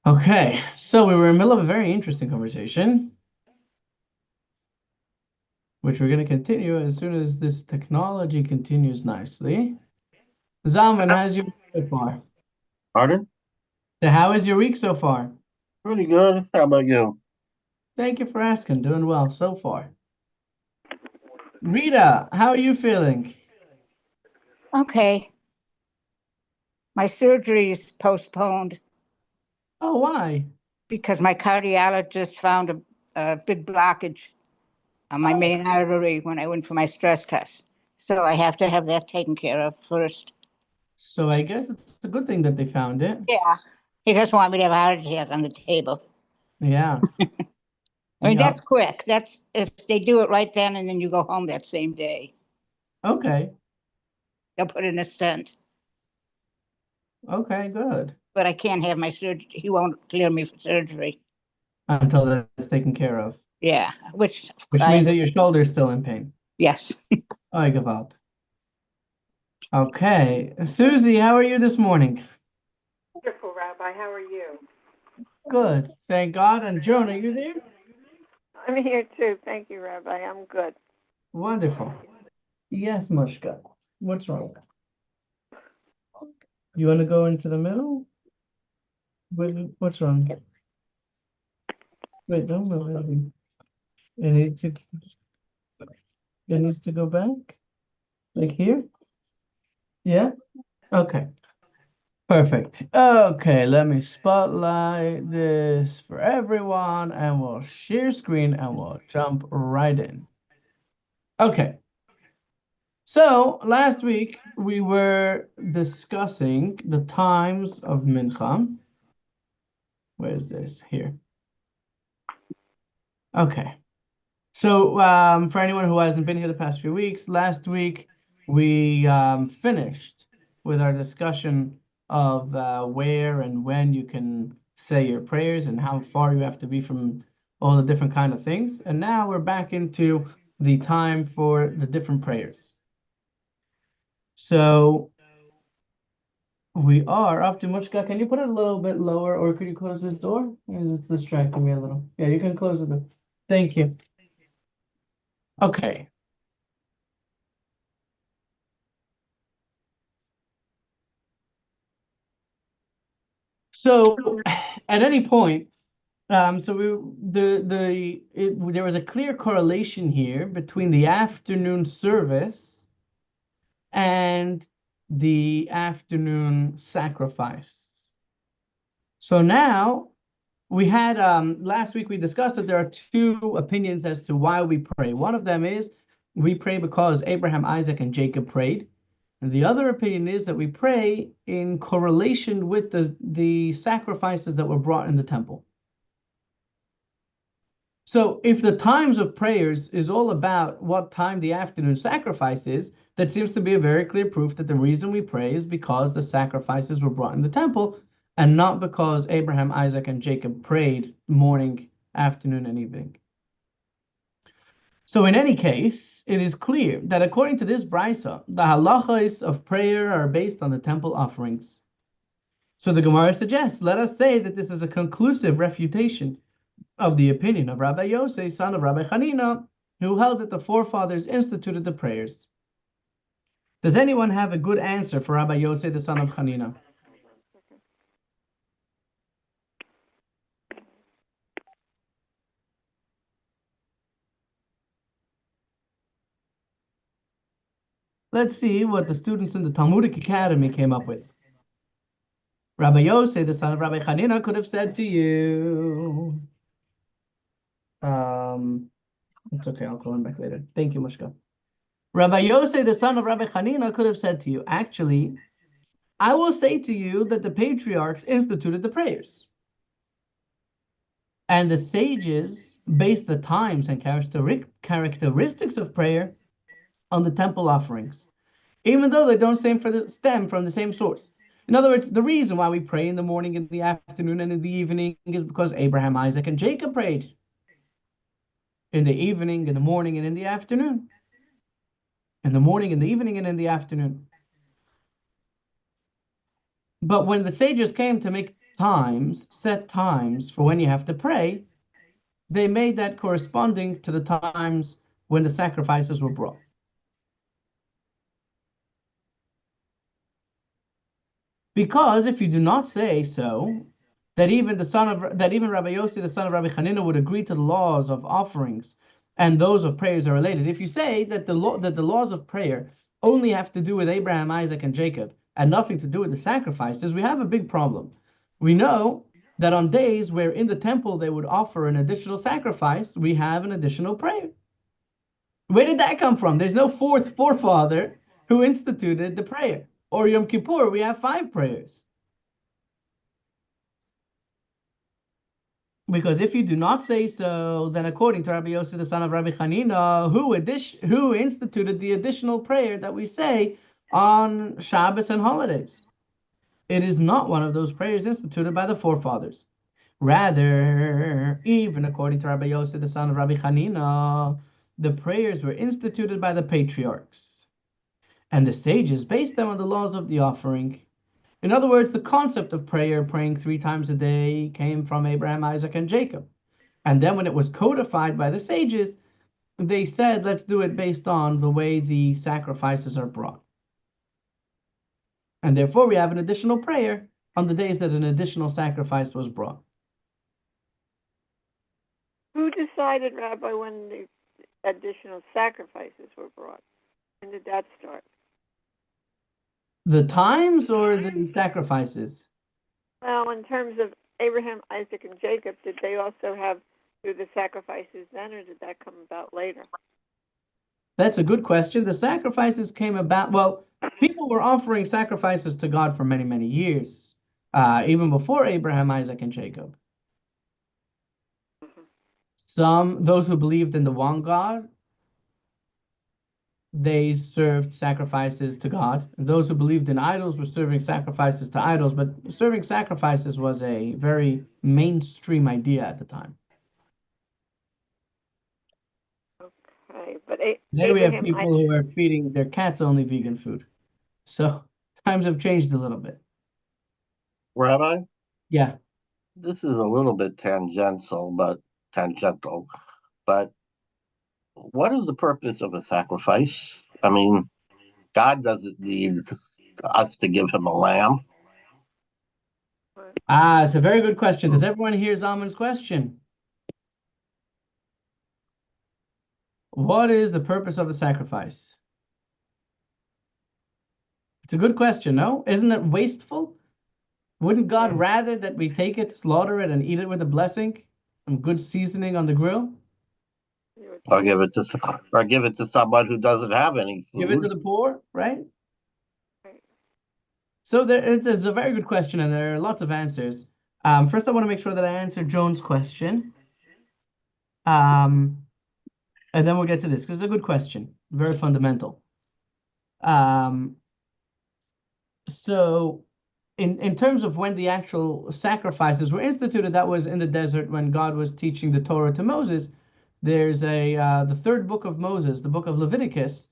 Okay, so we were in the middle of a very interesting conversation, which we're going to continue as soon as this technology continues nicely. Zalman, how's your week so far? Pardon? So how is your week so far? Pretty good. How about you? Thank you for asking. Doing well so far. Rita, how are you feeling? Okay, my surgery is postponed Oh, why? because my cardiologist found a big blockage on my Oh, main artery when I went for my stress test. So I have to have that taken care of first. so I guess it's a good thing that they found it. Yeah. He doesn't want me to have a heart attack on the table. Yeah. I mean, Yep. that's quick. That's if they do it right then and then you go home that same day. Okay. They'll put in a stent. Okay, good. But I can't have my surgery. He won't clear me for surgery. Until that's taken care of, Yeah, which which I means that understand. your shoulder's still in pain. Yes. Oh, gewalt. Okay. Susie, how are you this morning? Wonderful, Rabbi. How are you? Good. Thank God. And Joan, are you there? I'm here too. Thank you, Rabbi. I'm good. Wonderful. Yes, Mushka. What's wrong? You want to go into the middle? What's wrong? Wait, don't move. It needs to, it needs to go back? Like here? Yeah? Okay. Perfect. Okay, let me spotlight this for everyone and we'll share screen and we'll jump right in. Okay. So last week we were discussing the times of Mincha. Where is this? Here. Okay. So for anyone who hasn't been here the past few weeks, last week we finished with our discussion of where and when you can say your prayers and how far you have to be from all the different kind of things. And now we're back into the time for the different prayers. So we are up to Mushka. Can you put it a little bit lower or could you close this door? Because it's distracting me a little. Yeah, you can close the door. Thank you. Okay. So at any point, so there was a clear correlation here between the afternoon service and the afternoon sacrifice. So now we had last week we discussed that there are two opinions as to why we pray. One of them is we pray because Abraham, Isaac, and Jacob prayed. And the other opinion is that we pray in correlation with the sacrifices that were brought in the temple. So if the times of prayers is all about what time the afternoon sacrifice is, that seems to be a very clear proof that the reason we pray is because the sacrifices were brought in the temple and not because Abraham, Isaac, and Jacob prayed morning, afternoon, and evening. So in any case, it is clear that according to this brisa, the halachas of prayer are based on the temple offerings. So the Gemara suggests, let us say that this is a conclusive refutation of the opinion of Rabbi Yosef, son of Rabbi Hanina, who held that the forefathers instituted the prayers. Does anyone have a good answer for Rabbi Yosef, the son of Hanina? Let's see what the students in the Talmudic Academy came up with. Rabbi Yosef, the son of Rabbi Hanina, could have said to you, it's okay, I'll call him back later. Thank you, Mushka. Rabbi Yosef, the son of Rabbi Hanina, could have said to you, actually, I will say to you that the patriarchs instituted the prayers. And the sages based the times and characteristics of prayer on the temple offerings, even though they don't stem from the same source. In other words, the reason why we pray in the morning, in the afternoon, and in the evening is because Abraham, Isaac, and Jacob prayed in the evening, in the morning, and in the afternoon. In the morning, in the evening, and in the afternoon. But when the sages came to make times, set times for when you have to pray, they made that corresponding to the times when the sacrifices were brought. Because if you do not say so, that even Rabbi Yossi, the son of Rabbi Chanina, would agree to the laws of offerings and those of prayers are related. If you say that the laws of prayer only have to do with Abraham, Isaac, and Jacob, and nothing to do with the sacrifices, we have a big problem. We know that on days where in the temple they would offer an additional sacrifice, we have an additional prayer. Where did that come from? There's no fourth forefather who instituted the prayer. Or Yom Kippur, we have 5 prayers. Because if you do not say so, then according to Rabbi Yossi, the son of Rabbi Chanina, who instituted the additional prayer that we say on Shabbos and holidays? It is not one of those prayers instituted by the forefathers. Rather, even according to Rabbi Yossi, the son of Rabbi Chanina, the prayers were instituted by the patriarchs. And the sages based them on the laws of the offering. In other words, the concept of prayer, praying 3 times a day, came from Abraham, Isaac, and Jacob. And then when it was codified by the sages, they said, let's do it based on the way the sacrifices are brought. And therefore, we have an additional prayer on the days that an additional sacrifice was brought. Who decided, Rabbi, when the additional sacrifices were brought? When did that start? The times or the sacrifices? Well, in terms of Abraham, Isaac, and Jacob, did they also have do the sacrifices then, or did that come about later? That's a good question. The sacrifices came about, well, people were offering sacrifices to God for many, many years, even before Abraham, Isaac, and Jacob. Those who believed in the one God, they served sacrifices to God. And those who believed in idols were serving sacrifices to idols, but serving sacrifices was a very mainstream idea at the time. Okay, but Today we have Abraham, people who are feeding their cats only vegan food. So times have changed a little bit. Rabbi, Yeah. this is a little bit tangential, but what is the purpose of a sacrifice? I mean, God doesn't need us to give him a lamb. It's a very good question. Does everyone hear Zalman's question? What is the purpose of the sacrifice? It's a good question, no? Isn't it wasteful? Wouldn't God rather that we take it, slaughter it, and eat it with a blessing? Some good seasoning on the grill? Or give it to someone who doesn't have any Give it to food. the poor, right? So it's a very good question, and there are lots of answers. First, I want to make sure that I answer Joan's question. And then we'll get to this, because it's a good question, very fundamental. So in terms of when the actual sacrifices were instituted, that was in the desert when God was teaching the Torah to Moses. There's the 3rd book of Moses, the book of Leviticus,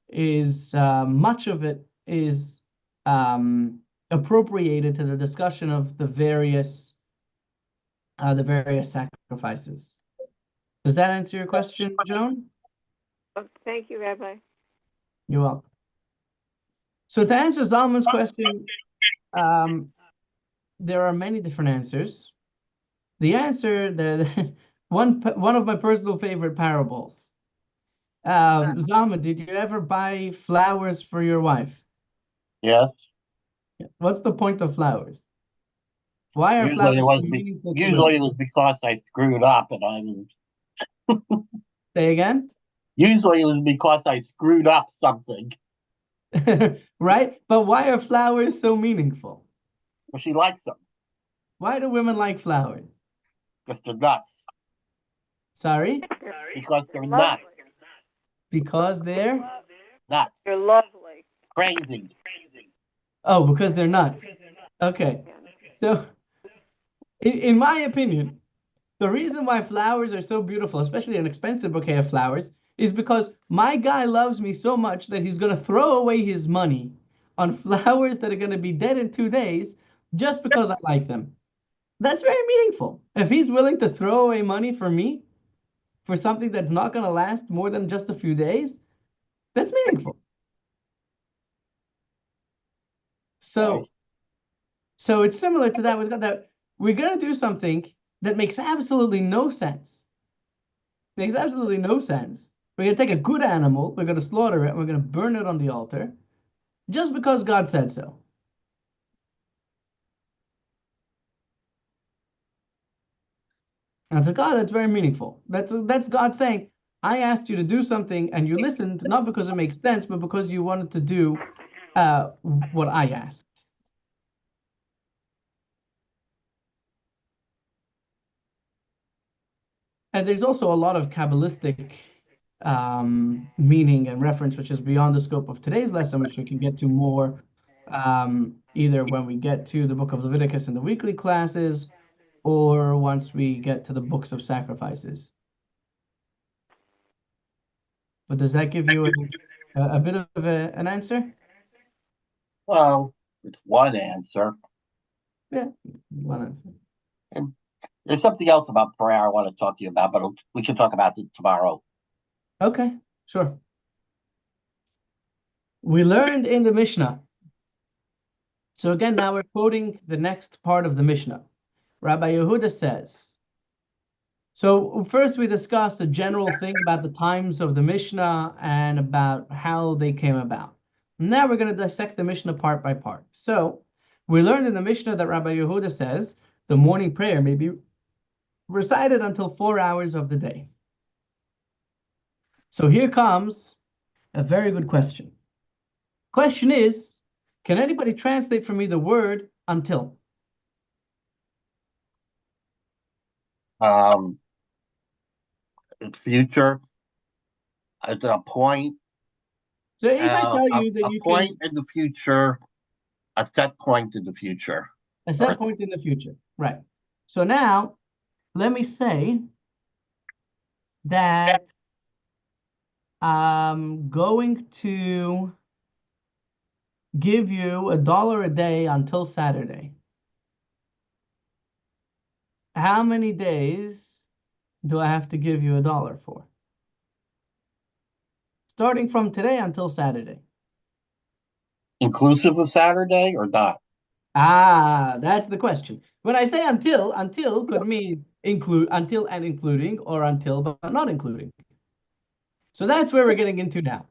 is much of it is appropriated to the discussion of the various sacrifices. Does that answer your question, Joan? Thank you, Rabbi. You're welcome. So to answer Zalman's question, there are many different answers. The answer, one of my personal favorite parables. Zalman, did you ever buy flowers for your wife? Yes. What's the point of flowers? Why are Usually flowers so meaningful to it was because I screwed up and I was. Say again? Usually it was because I screwed up something. Right? But why are flowers so meaningful? But she likes them Why do women like flowers? because they're nuts. Sorry? Because they're Lovely. nuts. Because they're? Nuts. You're lovely. Crazy. Oh, because they're nuts. Okay. So, in my opinion, the reason why flowers are so beautiful, especially an expensive bouquet of flowers, is because my guy loves me so much that he's going to throw away his money on flowers that are going to be dead in 2 days just because I like them. That's very meaningful. If he's willing to throw away money for me for something that's not going to last more than just a few days, that's meaningful. So, Okay. so it's similar to that with that. We're going to do something that makes absolutely no sense. Makes absolutely no sense. We're going to take a good animal, we're going to slaughter it, and we're going to burn it on the altar just because God said so. And to God, that's very meaningful. That's God saying, I asked you to do something and you listened, not because it makes sense, but because you wanted to do what I asked. And there's also a lot of Kabbalistic meaning and reference, which is beyond the scope of today's lesson, which we can get to more either when we get to the book of Leviticus in the weekly classes, or once we get to the books of sacrifices. But does that give you a bit of an answer? Well, it's one answer. Yeah, one answer. And there's something else about prayer I want to talk to you about, but we can talk about it tomorrow. Okay, sure. We learned in the Mishnah. So again, now we're quoting the next part of the Mishnah. Rabbi Yehuda says, so first we discussed a general thing about the times of the Mishnah and about how they came about. Now we're going to dissect the Mishnah part by part. So we learned in the Mishnah that Rabbi Yehuda says the morning prayer may be recited until 4 hours of the day. So here comes a very good question. Question is, can anybody translate for me the word until? Um, Future, at a point, So if I tell you that a you point can, in the future, a set point in the future. a Or set point in the future, right? So now let me say that I'm going to give you $1 a day until Saturday. How many days do I have to give you $1 for? Starting from today until Saturday. inclusive of Saturday or not? Ah, that's the question. When I say until could mean include until and including, or until but not including. So that's where we're getting into now.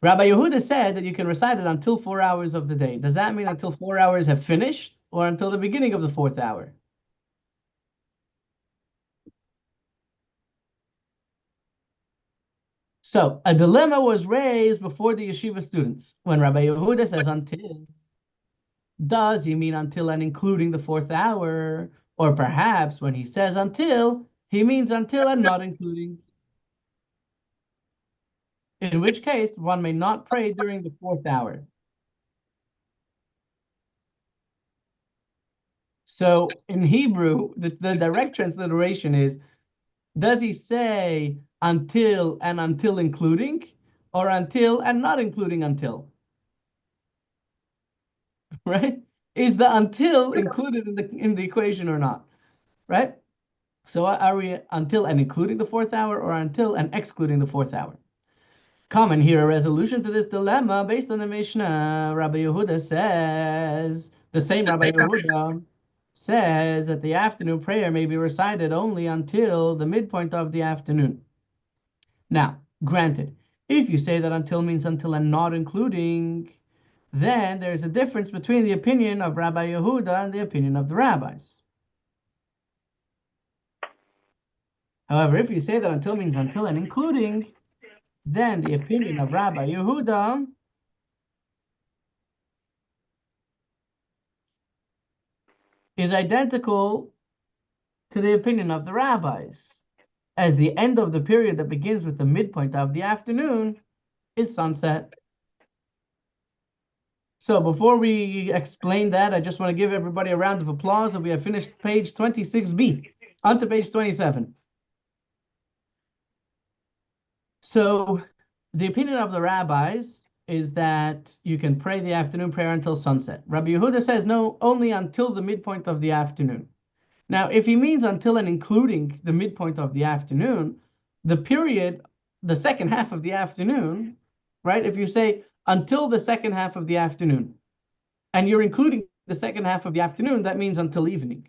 Rabbi Yehuda said that you can recite it until 4 hours of the day. Does that mean until 4 hours have finished, or until the beginning of the fourth hour? So a dilemma was raised before the yeshiva students when Rabbi Yehuda says until. Does he mean until and including the fourth hour? Or perhaps when he says until, he means until and not including. In which case, one may not pray during the fourth hour. So in Hebrew, the direct transliteration is, does he say until and until including, or until and not including until? Right? Is the until included in the equation or not? Right? So are we until and including the fourth hour, or until and excluding the fourth hour? Come and hear a resolution to this dilemma based on the Mishnah. Rabbi Yehuda says, the same Rabbi Yehuda says that the afternoon prayer may be recited only until the midpoint of the afternoon. Now, granted, if you say that until means until and not including, then there's a difference between the opinion of Rabbi Yehuda and the opinion of the rabbis. However, if you say that until means until and including, then the opinion of Rabbi Yehuda is identical to the opinion of the rabbis, as the end of the period that begins with the midpoint of the afternoon is sunset. So before we explain that, I just want to give everybody a round of applause that we have finished page 26b. On to page 27. So the opinion of the rabbis is that you can pray the afternoon prayer until sunset. Rabbi Yehuda says no, only until the midpoint of the afternoon. Now, if he means until and including the midpoint of the afternoon, the period, the second half of the afternoon, right? If you say until the second half of the afternoon, and you're including the second half of the afternoon, that means until evening.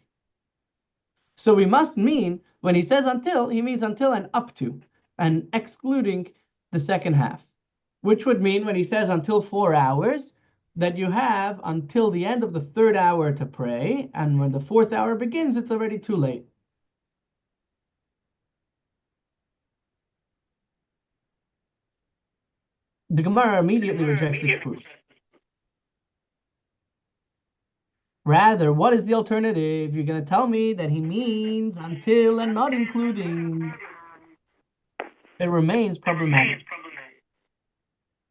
So we must mean, when he says until, he means until and up to, and excluding the second half, which would mean when he says until 4 hours, that you have until the end of the third hour to pray, and when the fourth hour begins, it's already too late. The Gemara immediately rejects this proof. Rather, what is the alternative? You're going to tell me that he means until and not including. It remains problematic.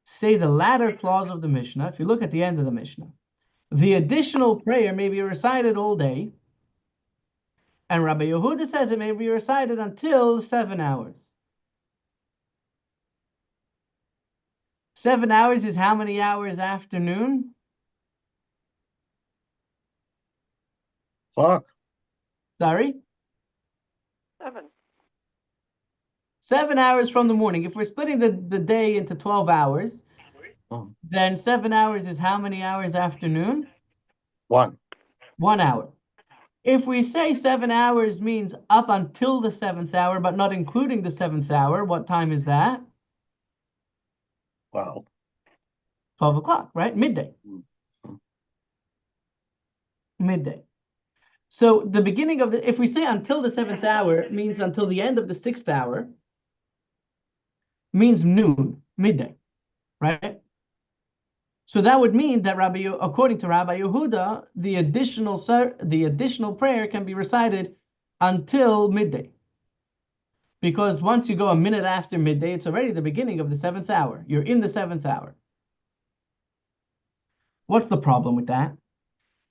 Say the latter clause of the Mishnah, if you look at the end of the Mishnah, the additional prayer may be recited all day, and Rabbi Yehuda says it may be recited until 7 hours. 7 hours is how many hours afternoon? Fuck. Sorry? 7. 7 hours from the morning. If we're splitting the day into 12 hours, then 7 hours is how many hours afternoon? 1. 1 hour. If we say 7 hours means up until the 7th hour, but not including the 7th hour, what time is that? Wow. 12 o'clock, right? Midday. Midday. So the beginning of if we say until the 7th hour, it means until the end of the 6th hour, means noon, midday, right? So that would mean that according to Rabbi Yehuda, the additional prayer can be recited until midday. Because once you go a minute after midday, it's already the beginning of the 7th hour. You're in the 7th hour. What's the problem with that?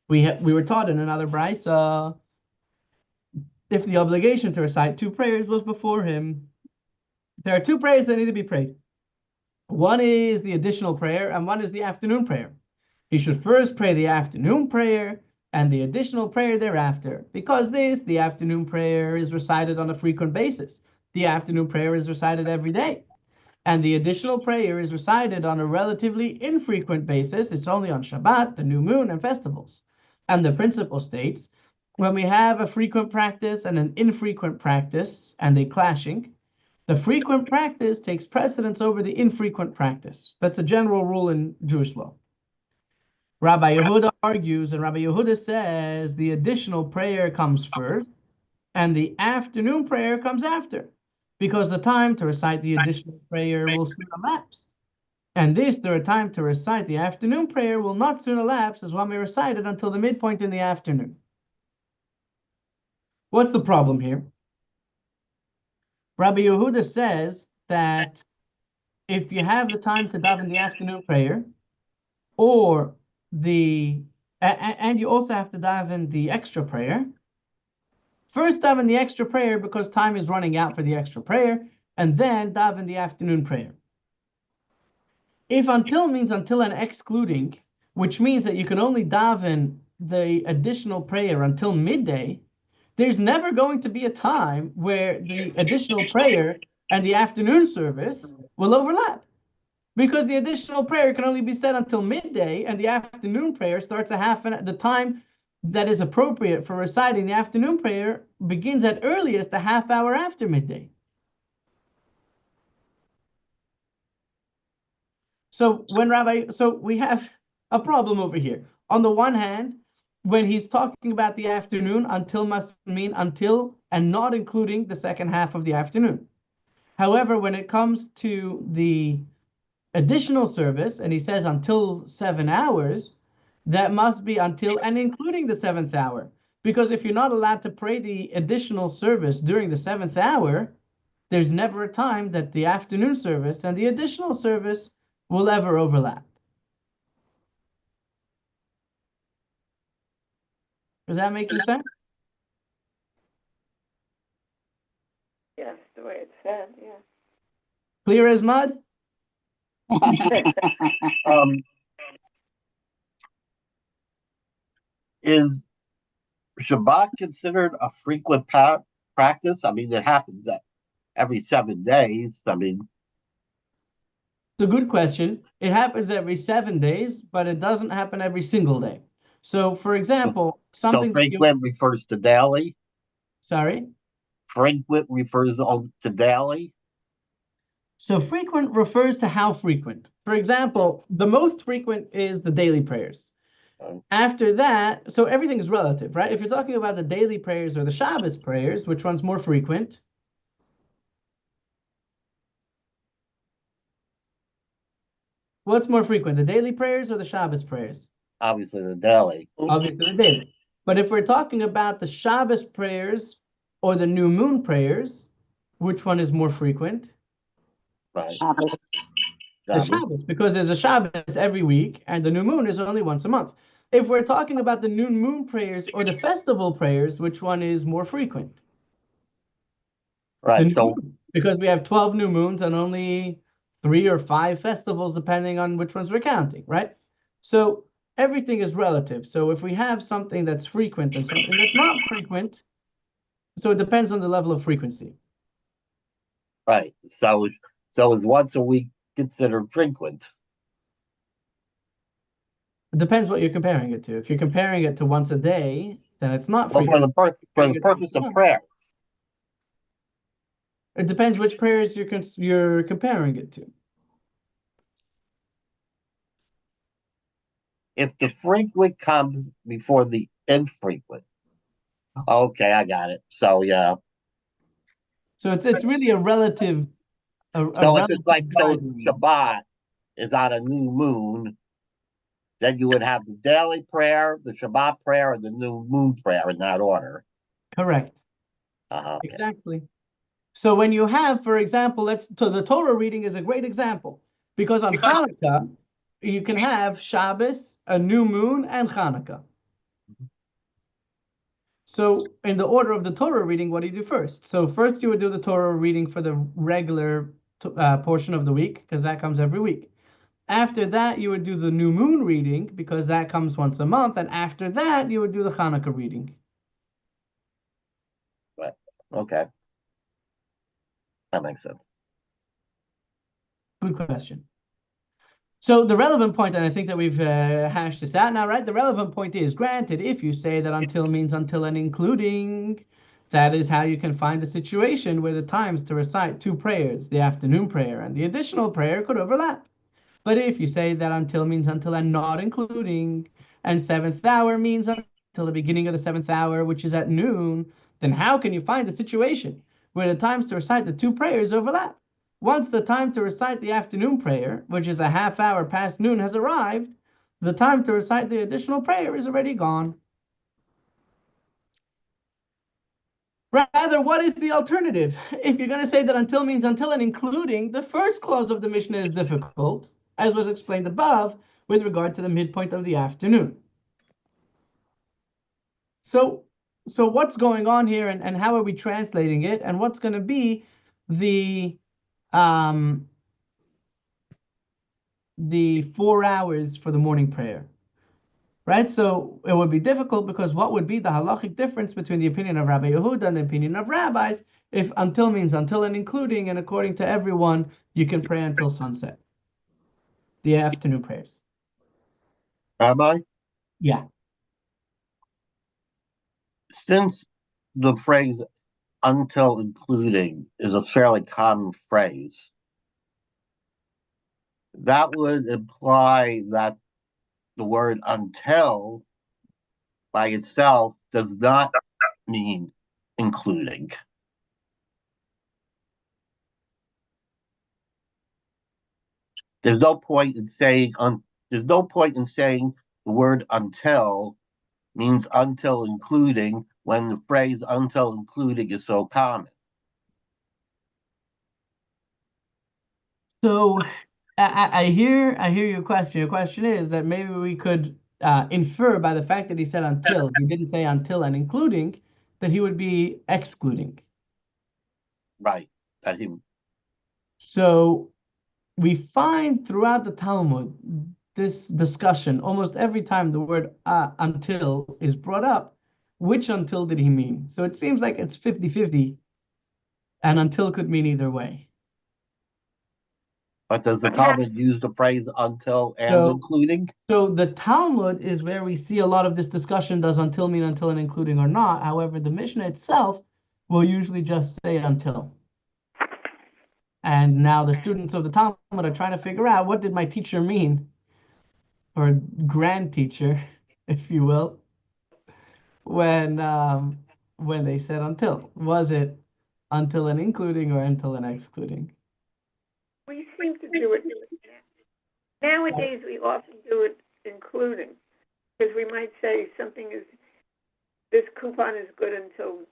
We were taught in another brisa, if the obligation to recite 2 prayers was before him, there are 2 prayers that need to be prayed. One is the additional prayer, and one is the afternoon prayer. He should first pray the afternoon prayer and the additional prayer thereafter, because the afternoon prayer is recited on a frequent basis. The afternoon prayer is recited every day. And the additional prayer is recited on a relatively infrequent basis. It's only on Shabbat, the new moon, and festivals. And the principle states, when we have a frequent practice and an infrequent practice, and they clashing, the frequent practice takes precedence over the infrequent practice. That's a general rule in Jewish law. Rabbi Yehuda argues, and Rabbi Yehuda says the additional prayer comes first, and the afternoon prayer comes after, because the time to recite the additional prayer will soon elapse. And the time to recite the afternoon prayer will not soon elapse, as one may recite it until the midpoint in the afternoon. What's the problem here? Rabbi Yehuda says that if you have the time to daven the afternoon prayer, and you also have to daven the extra prayer, first daven the extra prayer because time is running out for the extra prayer, and then daven the afternoon prayer. If until means until and excluding, which means that you can only daven the additional prayer until midday, there's never going to be a time where the additional prayer and the afternoon service will overlap, because the additional prayer can only be said until midday, and the afternoon prayer starts the time that is appropriate for reciting the afternoon prayer begins at earliest a half hour after midday. So we have a problem over here. On the one hand, when he's talking about the afternoon, until must mean until and not including the second half of the afternoon. However, when it comes to the additional service, and he says until 7 hours, that must be until and including the 7th hour. Because if you're not allowed to pray the additional service during the 7th hour, there's never a time that the afternoon service and the additional service will ever overlap. Is that making sense? Yes, the way it's said, yeah. Clear as mud? Is Shabbat considered a frequent practice? I mean, it happens every 7 days. I mean, It's a good question. It happens every 7 days, but it doesn't happen every single day. So, for example, so something that you, frequent refers to daily. sorry. Frequent refers to daily. So frequent refers to how frequent. For example, the most frequent is the daily prayers. After that, so everything is relative, right? If you're talking about the daily prayers or the Shabbos prayers, which one's more frequent? What's more frequent, the daily prayers or the Shabbos prayers? Obviously, the daily. Obviously, the daily. But if we're talking about the Shabbos prayers or the new moon prayers, which one is more frequent? Right. Shabbos. The Shabbos, because there's a Shabbos every week and the new moon is only once a month. If we're talking about the new moon prayers or the festival prayers, which one is more frequent? The Right. new So, moon, because we have 12 new moons and only 3 or 5 festivals, depending on which ones we're counting, right? So everything is relative. So if we have something that's frequent and something that's not frequent, so it depends on the level of frequency. right. So is once a week considered frequent? It depends what you're comparing it to. If you're comparing it to once a day, then it's not Well, frequent. for the purpose of prayer. It depends which prayers you're comparing it to. If the frequent comes before the infrequent. Okay, I got it. So yeah. So it's really a relative So if it's like guideline. Shabbat is on a new moon, then you would have the daily prayer, the Shabbat prayer, and the new moon prayer in that order. Correct. Okay. Exactly. So when you have, for example, so the Torah reading is a great example because on Hanukkah you can have Shabbos, a new moon, and Hanukkah. So in the order of the Torah reading, what do you do first? So first you would do the Torah reading for the regular portion of the week because that comes every week. After that, you would do the new moon reading because that comes once a month. And after that, you would do the Hanukkah reading. Right. Okay. That makes sense. Good question. So the relevant point, and I think that we've hashed this out now, right? The relevant point is, granted, if you say that until means until and including, that is how you can find a situation where the times to recite 2 prayers, the afternoon prayer and the additional prayer, could overlap. But if you say that until means until and not including, and seventh hour means until the beginning of the seventh hour, which is at noon, then how can you find a situation where the times to recite the 2 prayers overlap? Once the time to recite the afternoon prayer, which is a half hour past noon, has arrived, the time to recite the additional prayer is already gone. Rather, what is the alternative? If you're going to say that until means until and including, the first clause of the Mishnah is difficult, as was explained above, with regard to the midpoint of the afternoon. So what's going on here and how are we translating it? And what's going to be the 4 hours for the morning prayer? Right? So it would be difficult because what would be the halachic difference between the opinion of Rabbi Yehuda and the opinion of rabbis if until means until and including, and according to everyone, you can pray until sunset, the afternoon prayers. Rabbi, Yeah. since the phrase until including is a fairly common phrase, that would imply that the word until by itself does not mean including. There's no point in saying there's no point in saying the word until means until including when the phrase until including is so common. So I hear your question. Your question is that maybe we could infer by the fact that he said until, he didn't say until and including, that he would be excluding. Right. So we find throughout the Talmud this discussion almost every time the word until is brought up. which until did he mean? So it seems like it's 50-50, and until could mean either way. But does the Talmud use the phrase until and So- including? So the Talmud is where we see a lot of this discussion, does until mean until and including or not? However, the Mishnah itself will usually just say until. And now the students of the Talmud are trying to figure out, what did my teacher mean, or grand teacher, if you will, when they said until. Was it until and including or until and excluding? We seem to do it nowadays. We often do it including, because we might say this coupon is good until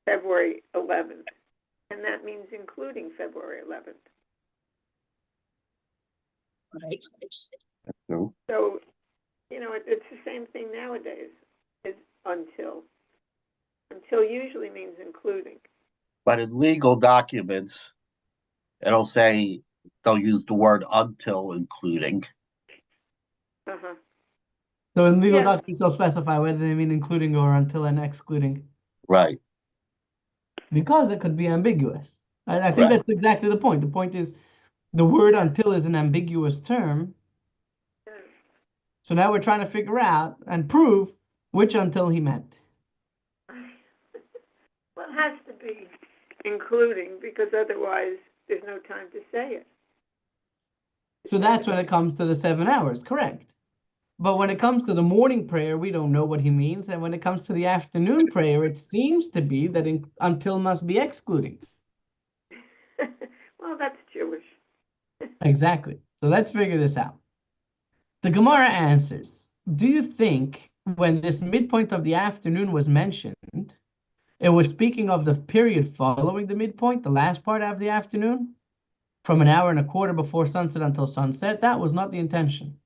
February 11th, and that means including February 11th. Right. No. So, it's the same thing nowadays. Is until. Until usually means including. But in legal documents, it'll say they'll use the word until including. Uh-huh. So in legal Yeah. documents, they'll specify whether they mean including or until and excluding, Right. because it could be ambiguous. I think Right. that's exactly the point. The point is, the word until is an ambiguous term. Yeah. So now we're trying to figure out and prove which until he meant. Well, it has to be including, because otherwise there's no time to say it. So that's when it comes to the 7 hours, correct. But when it comes to the morning prayer, we don't know what he means. And when it comes to the afternoon prayer, it seems to be that until must be excluding. Well, that's Jewish. Exactly. So let's figure this out. The Gemara answers, do you think when this midpoint of the afternoon was mentioned, it was speaking of the period following the midpoint, the last part of the afternoon, from an hour and a quarter before sunset until sunset? That was not the intention.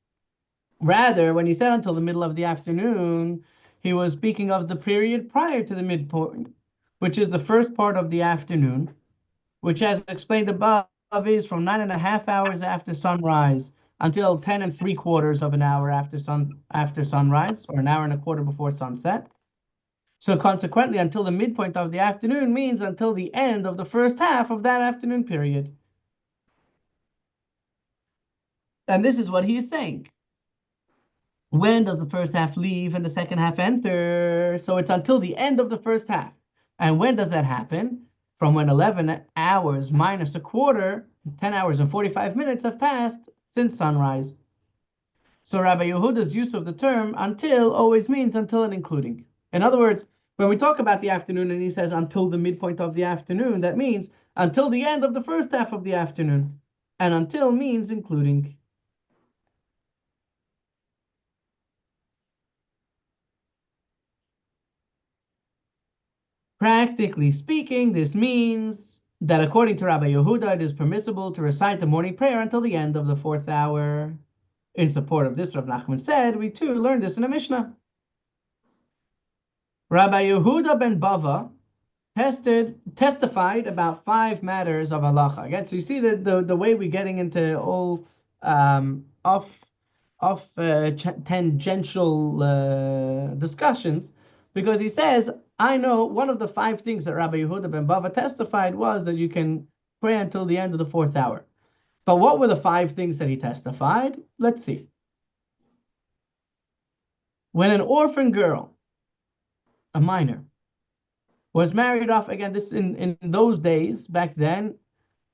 Rather, when he said until the middle of the afternoon, he was speaking of the period prior to the midpoint, which is the first part of the afternoon, which, as explained above, is from 9.5 hours after sunrise until 10 3/4 of an hour after sunrise, or an hour and a quarter before sunset. So consequently, until the midpoint of the afternoon means until the end of the first half of that afternoon period. And this is what he is saying. When does the first half leave and the second half enter? So it's until the end of the first half. And when does that happen? From when 11 hours minus a quarter, 10 hours and 45 minutes have passed since sunrise. So Rabbi Yehuda's use of the term until always means until and including. In other words, when we talk about the afternoon and he says until the midpoint of the afternoon, that means until the end of the first half of the afternoon. And until means including. Practically speaking, this means that according to Rabbi Yehuda, it is permissible to recite the morning prayer until the end of the 4th hour. In support of this, Rav Nachman said, we too learned this in a Mishnah. Rabbi Yehuda ben Bava testified about 5 matters of halacha. Again, so you see the way we're getting into all tangential discussions, because he says, I know one of the 5 things that Rabbi Yehuda ben Bava testified was that you can pray until the end of the 4th hour. But what were the 5 things that he testified? Let's see. When an orphan girl, a minor, was married off, again, this in those days, back then,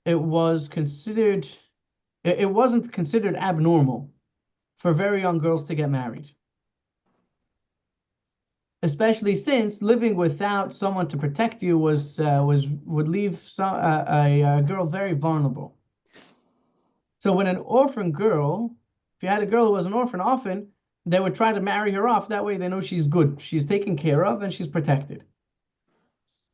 it wasn't considered abnormal for very young girls to get married. Especially since living without someone to protect you would leave a girl very vulnerable. So when an orphan girl, if you had a girl who was an orphan, often they would try to marry her off. That way they know she's good, she's taken care of, and she's protected.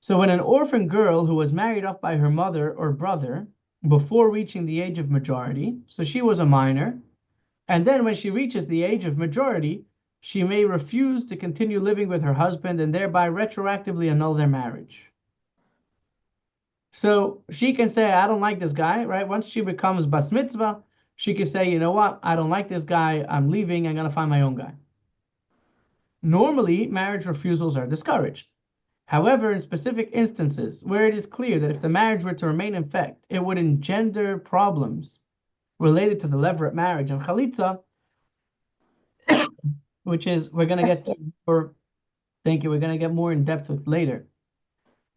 So when an orphan girl who was married off by her mother or brother before reaching the age of majority, so she was a minor, and then when she reaches the age of majority, she may refuse to continue living with her husband and thereby retroactively annul their marriage. So she can say, I don't like this guy, right? Once she becomes bas mitzvah, she can say, you know what? I don't like this guy. I'm leaving. I'm going to find my own guy. Normally, marriage refusals are discouraged. However, in specific instances where it is clear that if the marriage were to remain in effect, it would engender problems related to the levirate marriage and chalitza, which is we're going to get to, or thank you, we're going to get more in depth with later.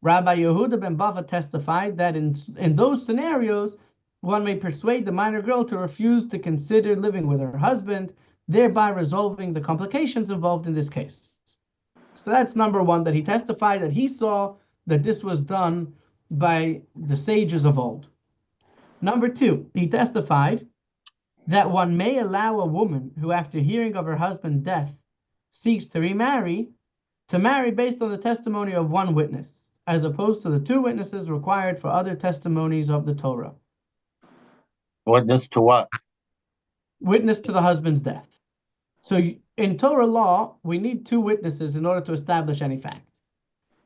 Rabbi Yehuda ben Bava testified that in those scenarios, one may persuade the minor girl to refuse to consider living with her husband, thereby resolving the complications involved in this case. So that's number one, that he testified that he saw that this was done by the sages of old. Number two, he testified that one may allow a woman who, after hearing of her husband's death, seeks to remarry, to marry based on the testimony of one witness, as opposed to the two witnesses required for other testimonies of the Torah. Witness to what? Witness to the husband's death. So in Torah law, we need two witnesses in order to establish any fact.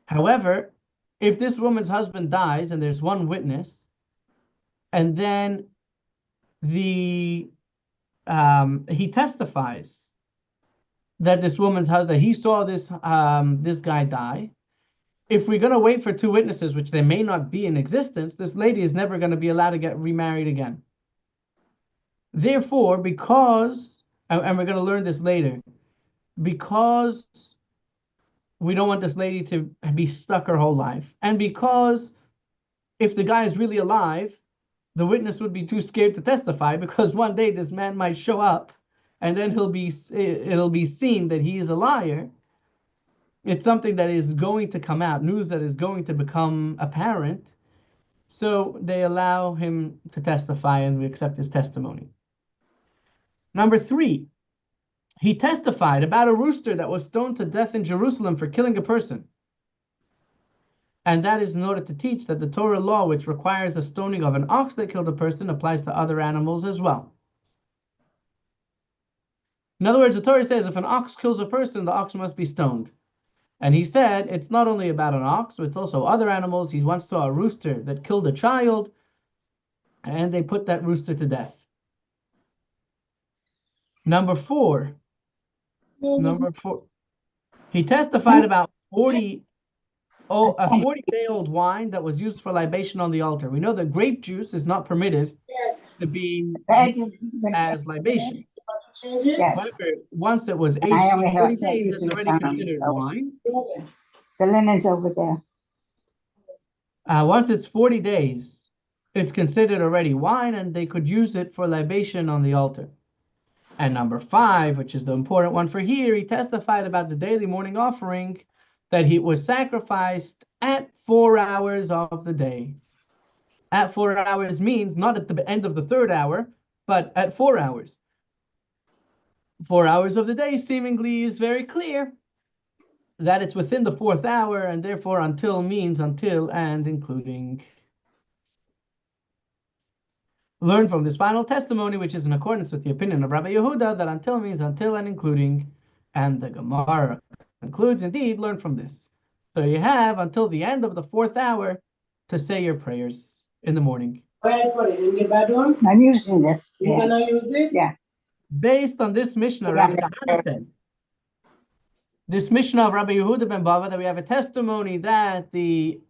However, if this woman's husband dies and there's one witness, and then he testifies that this woman's husband, he saw this guy die. If we're going to wait for two witnesses, which they may not be in existence, this lady is never going to be allowed to get remarried again. Therefore, because, and we're going to learn this later, because we don't want this lady to be stuck her whole life, and because if the guy is really alive, the witness would be too scared to testify, because one day this man might show up, and then it'll be seen that he is a liar. It's something that is going to come out, news that is going to become apparent. So they allow him to testify, and we accept his testimony. Number three, he testified about a rooster that was stoned to death in Jerusalem for killing a person. And that is in order to teach that the Torah law, which requires the stoning of an ox that killed a person, applies to other animals as well. In other words, the Torah says if an ox kills a person, the ox must be stoned. And he said it's not only about an ox, it's also other animals. He once saw a rooster that killed a child, and they put that rooster to death. Number four, he testified about a 40-day-old wine that was used for libation on the altar. We know that grape juice is not permitted to be used as libation. However, once it was aged 40 days, it's already considered wine. The linen's over there. Once it's 40 days, it's considered already wine, and they could use it for libation on the altar. And number five, which is the important one for here, he testified about the daily morning offering, that he was sacrificed at 4 hours of the day. At 4 hours means not at the end of the third hour, but at 4 hours. 4 hours of the day seemingly is very clear that it's within the fourth hour, and therefore until means until and including. Learn from this final testimony, which is in accordance with the opinion of Rabbi Yehuda, that until means until and including, and the Gemara concludes, indeed, learn from this. So you have until the end of the fourth hour to say your prayers in the morning. Where I put it? In the bedroom? I'm using this. You're gonna use it? Yeah. Based on this Mishnah, Rav Kahana said, this Mishnah of Rabbi Yehuda ben Bava, that we have a testimony that the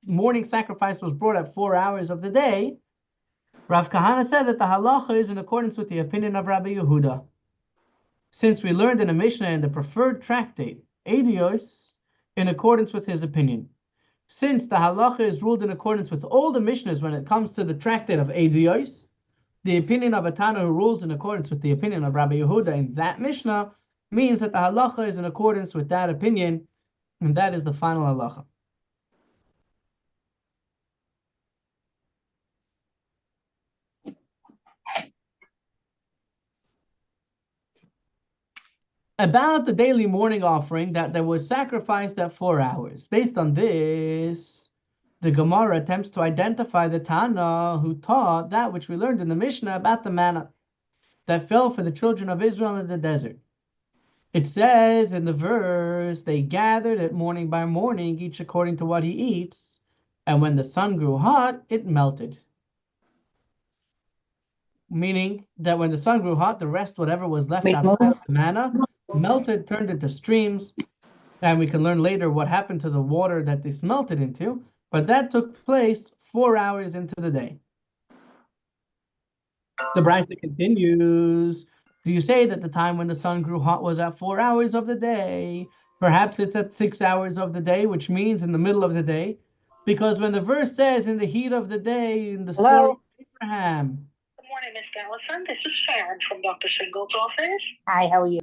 morning sacrifice was brought at 4 hours of the day, Rav Kahana said that the halacha is in accordance with the opinion of Rabbi Yehuda. Since we learned in a Mishnah in the preferred tractate, Eidios, in accordance with his opinion. Since the halacha is ruled in accordance with all the Mishnahs when it comes to the tractate of Eidios, the opinion of a Tana who rules in accordance with the opinion of Rabbi Yehuda in that Mishnah means that the halacha is in accordance with that opinion, and that is the final halacha. About the daily morning offering, that there was sacrificed at 4 hours. Based on this, the Gemara attempts to identify the Tana who taught that which we learned in the Mishnah about the manna that fell for the children of Israel in the desert. It says in the verse, they gathered it morning by morning, each according to what he eats, and when the sun grew hot, it melted. Meaning that when the sun grew hot, the rest, whatever was left outside of the manna, melted, turned into streams, and we can learn later what happened to the water that this melted into, but that took place 4 hours into the day. The Brisa continues. Do you say that the time when the sun grew hot was at 4 hours of the day? Perhaps it's at 6 hours of the day, which means in the middle of the day. Because when the verse says in the heat of the day, in the story of Abraham. Good morning, Miss Allison. This is Sharon from Dr. Single's office. Hi, how are you?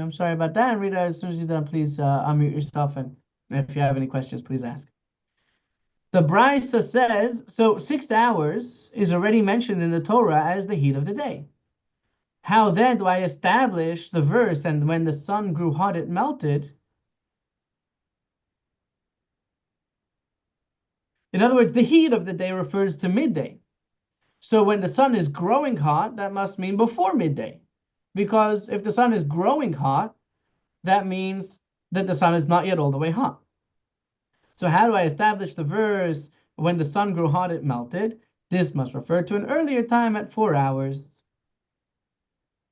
I'm sorry about that. And Rita, as soon as you're done, please unmute yourself. And if you have any questions, please ask. The Brisa says, so 6 hours is already mentioned in the Torah as the heat of the day. How then do I establish the verse, and when the sun grew hot, it melted? In other words, the heat of the day refers to midday. So when the sun is growing hot, that must mean before midday. Because if the sun is growing hot, that means that the sun is not yet all the way hot. So how do I establish the verse, when the sun grew hot, it melted? This must refer to an earlier time at 4 hours.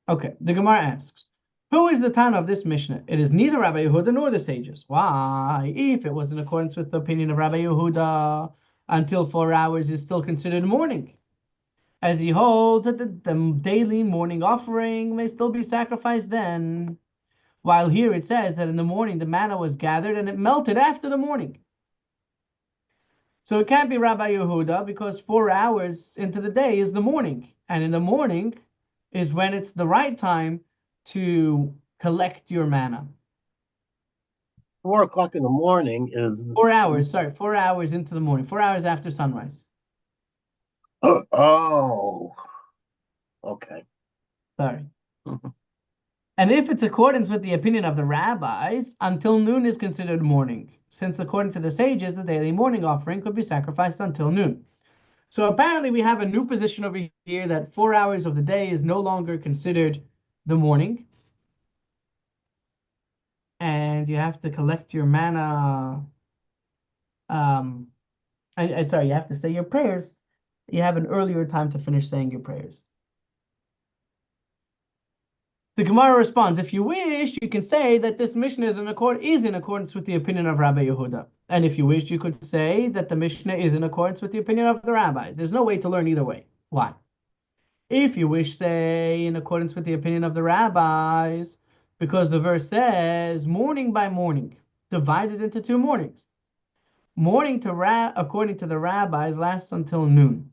Okay, the Gemara asks, who is the Tana of this Mishnah? It is neither Rabbi Yehuda nor the sages. Why? If it was in accordance with the opinion of Rabbi Yehuda, until 4 hours is still considered morning, as he holds that the daily morning offering may still be sacrificed then. While here it says that in the morning the manna was gathered and it melted after the morning. So it can't be Rabbi Yehuda because 4 hours into the day is the morning. And in the morning is when it's the right time to collect your manna. 4 o'clock in the morning is 4 hours, sorry, 4 hours into the morning, 4 hours after sunrise. oh, okay. Sorry. And if it's accordance with the opinion of the rabbis, until noon is considered morning, since according to the sages, the daily morning offering could be sacrificed until noon. So apparently we have a new position over here that 4 hours of the day is no longer considered the morning. And you have to collect your manna. Sorry, you have to say your prayers. You have an earlier time to finish saying your prayers. The Gemara responds, if you wish, you can say that this Mishnah is in accordance with the opinion of Rabbi Yehuda. And if you wish, you could say that the Mishnah is in accordance with the opinion of the rabbis. There's no way to learn either way. Why? If you wish, say, in accordance with the opinion of the rabbis, because the verse says, morning by morning, divided into 2 mornings. Morning, according to the rabbis, lasts until noon.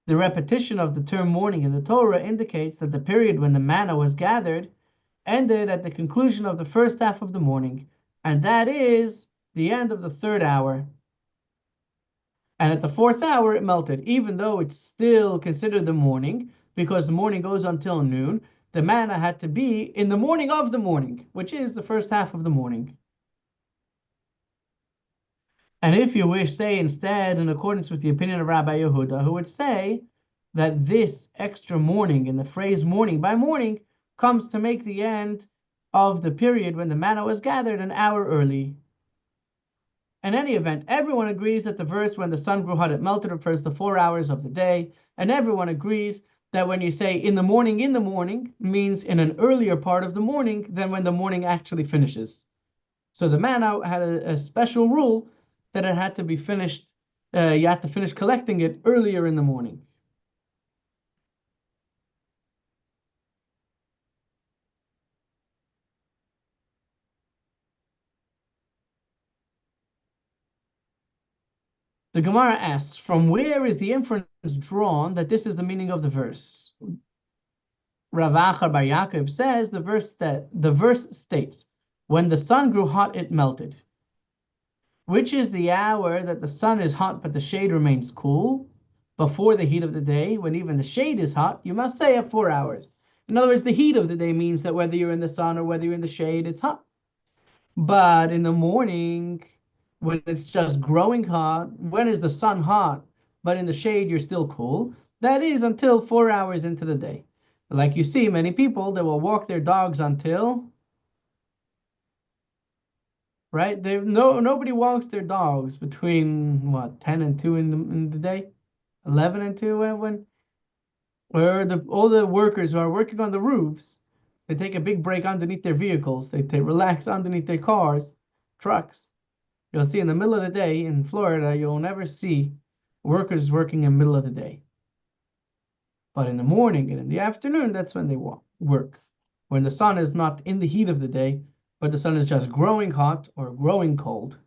The repetition of the term morning in the Torah indicates that the period when the manna was gathered ended at the conclusion of the first half of the morning, and that is the end of the 3rd hour. And at the 4th hour, it melted, even though it's still considered the morning, because the morning goes until noon. The manna had to be in the morning of the morning, which is the first half of the morning. And if you wish, say instead, in accordance with the opinion of Rabbi Yehuda, who would say that this extra morning, in the phrase morning by morning, comes to make the end of the period when the manna was gathered an hour early. In any event, everyone agrees that the verse when the sun grew hot, it melted refers to 4 hours of the day, and everyone agrees that when you say in the morning means in an earlier part of the morning than when the morning actually finishes. So the manna had a special rule that it had to be finished, you had to finish collecting it earlier in the morning. The Gemara asks, from where is the inference drawn that this is the meaning of the verse? Rav Achar Bar Yaakov says the verse states, when the sun grew hot, it melted. Which is the hour that the sun is hot, but the shade remains cool? Before the heat of the day, when even the shade is hot, you must say at 4 hours. In other words, the heat of the day means that whether you're in the sun or whether you're in the shade, it's hot. But in the morning, when it's just growing hot, when is the sun hot, but in the shade, you're still cool? That is until 4 hours into the day. Like you see, many people, they will walk their dogs until, right? Nobody walks their dogs between what, 10 and 2 in the day, 11 and 2 when all the workers who are working on the roofs, They take a big break underneath their vehicles. They relax underneath their cars, trucks. You'll see in the middle of the day in Florida, you'll never see workers working in the middle of the day. But in the morning and in the afternoon, that's when they work. When the sun is not in the heat of the day, but the sun is just growing hot or growing cold.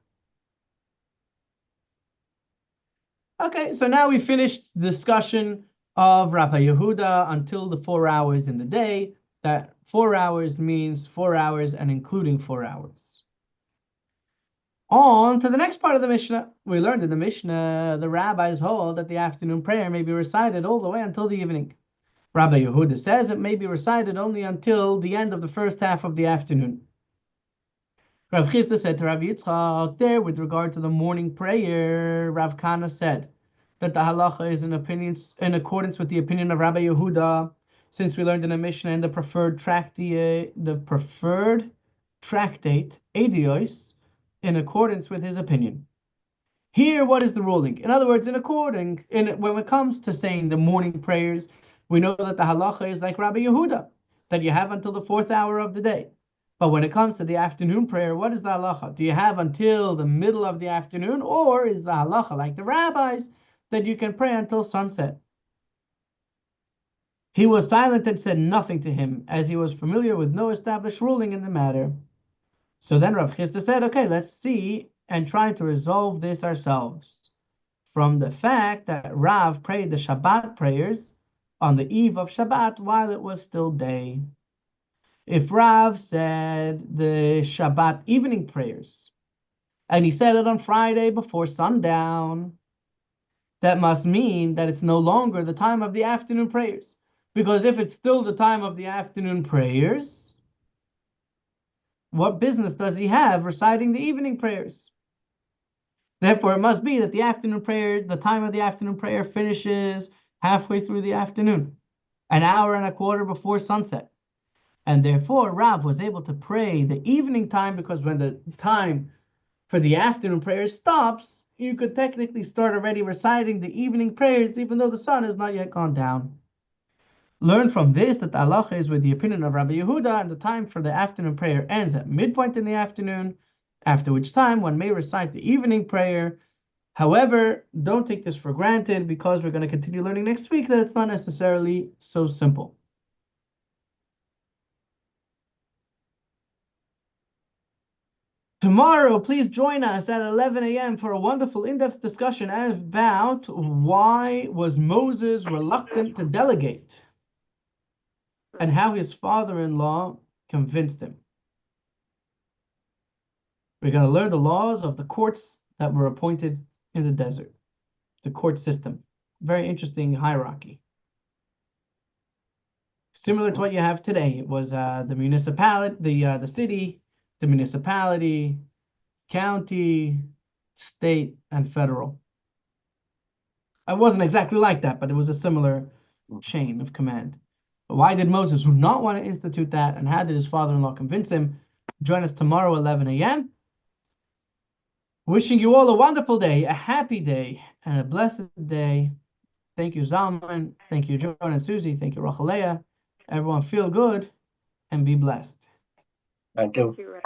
Okay, so now we finished discussion of Rabbi Yehuda until the 4 hours in the day. That 4 hours means 4 hours and including 4 hours. On to the next part of the Mishnah. We learned in the Mishnah, the rabbis hold that the afternoon prayer may be recited all the way until the evening. Rabbi Yehuda says it may be recited only until the end of the first half of the afternoon. Rav Chisda said to Rav Yitzchak there with regard to the morning prayer, Rav Kana said that the halacha is in accordance with the opinion of Rabbi Yehuda, since we learned in the Mishnah in the preferred tractate, Adios, in accordance with his opinion. Here, what is the ruling? In other words, when it comes to saying the morning prayers, we know that the halacha is like Rabbi Yehuda, that you have until the 4th hour of the day. But when it comes to the afternoon prayer, what is the halacha? Do you have until the middle of the afternoon, or is the halacha like the rabbis that you can pray until sunset? He was silent and said nothing to him, as he was familiar with no established ruling in the matter. So then Rav Chisda said, okay, let's see and try to resolve this ourselves. From the fact that Rav prayed the Shabbat prayers on the eve of Shabbat while it was still day. If Rav said the Shabbat evening prayers, and he said it on Friday before sundown, that must mean that it's no longer the time of the afternoon prayers. Because if it's still the time of the afternoon prayers, what business does he have reciting the evening prayers? Therefore, it must be that the afternoon prayer, the time of the afternoon prayer finishes halfway through the afternoon, an hour and a quarter before sunset. And therefore, Rav was able to pray the evening time, because when the time for the afternoon prayers stops, you could technically start already reciting the evening prayers, even though the sun has not yet gone down. Learn from this that the halacha is with the opinion of Rabbi Yehuda, and the time for the afternoon prayer ends at midpoint in the afternoon, after which time one may recite the evening prayer. However, don't take this for granted, because we're going to continue learning next week that it's not necessarily so simple. Tomorrow, please join us at 11 a.m. for a wonderful in-depth discussion about why was Moses reluctant to delegate, and how his father-in-law convinced him. We're going to learn the laws of the courts that were appointed in the desert, the court system. Very interesting hierarchy. Similar to what you have today. It was the municipality, the city, the municipality, county, state, and federal. It wasn't exactly like that, but it was a similar chain of command. But why did Moses not want to institute that, and how did his father-in-law convince him? Join us tomorrow, 11 a.m. Wishing you all a wonderful day, a happy day, and a blessed day. Thank you, Zalman. Thank you, John and Susie. Thank you, Rachalea. Everyone feel good and be blessed. Thank you. Thank you, Ray.